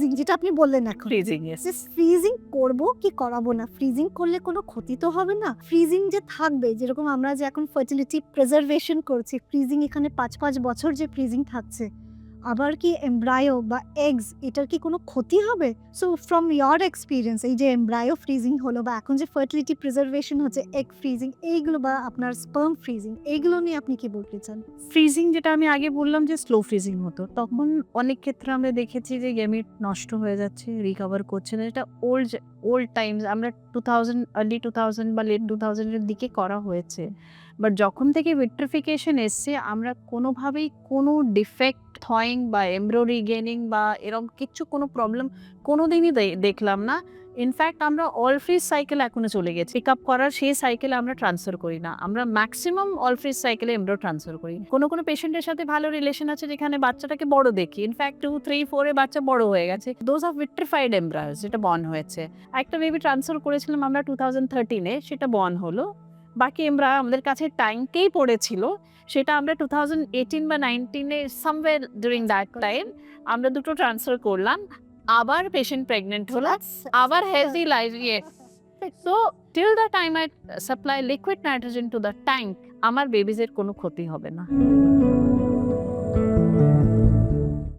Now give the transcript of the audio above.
Freezing যেটা আপনি বললেন এখন, ফ্রিজিং, ইয়েস। যে ফ্রিজিং করব কি করাবো না, ফ্রিজিং করলে কোনো ক্ষতি তো হবে না। ফ্রিজিং যে থাকবে, যেরকম আমরা যে এখন ফার্টিলিটি প্রিজার্ভেশন করছি, ফ্রিজিং এখানে 5 বছর যে ফ্রিজিং থাকছে, আবার কি এমব্রায়ো বা এগস এটার কি কোনো ক্ষতি হবে? সো ফ্রম ইয়োর এক্সপিরিয়েন্স, এই যে এমব্রায়ো ফ্রিজিং হলো বা এখন যে ফার্টিলিটি প্রিজার্ভেশন হচ্ছে, এগ ফ্রিজিং এইগুলো বা আপনার স্পার্ম ফ্রিজিং, এইগুলো নিয়ে আপনি কি বলতে চান? ফ্রিজিং যেটা আমি আগে বললাম যে স্লো ফ্রিজিং হতো, তখন অনেক ক্ষেত্রে আমরা দেখেছি যে গেমিট নষ্ট হয়ে যাচ্ছে, রিকভার করছে না। এটা ওল্ড টাইমস, আমরা 2000 আর্লি 2000 বা লেট 2000 এর দিকে করা হয়েছে। বাট যখন থেকে ভিট্রিফিকেশন এসছে, আমরা কোনোভাবেই কোনো ডিফেক্ট থয়িং বা এমব্রো রিগেনিং বা এরকম কিচ্ছু কোনো প্রবলেম কোনোদিনই দেখলাম না। ইনফ্যাক্ট আমরা অল ফ্রিজ সাইকেল এখনো চলে গেছি, পিক আপ করার সেই সাইকেলে আমরা ট্রান্সফার করি না, আমরা ম্যাক্সিমাম অল ফ্রিজ সাইকেলে এমব্রো ট্রান্সফার করি। কোনো পেশেন্টের সাথে ভালো রিলেশন আছে যেখানে বাচ্চাটাকে বড় দেখি, ইনফ্যাক্ট 2, 3, 4 এ বাচ্চা বড় হয়ে গেছে, দোজ অফ ভিট্রিফাইড এমব্রায়োস যেটা বর্ন হয়েছে। একটা বেবি ট্রান্সফার করেছিলাম আমরা 2013-এ, সেটা বর্ন হলো। বাকি এমব্রায়ো আমাদের কাছে টাইমকেই পড়েছিল, সেটা আমরা 2018 বা 19-এ সামওয়্যার ডিউরিং দ্যাট টাইম আমরা দুটো ট্রান্সফার করলাম, আবার পেশেন্ট প্রেগনেন্ট হলো, আবার healthy life. Yes. So till the time I supply liquid nitrogen to the tank, আমার বেবিজের কোনো ক্ষতি হবে না।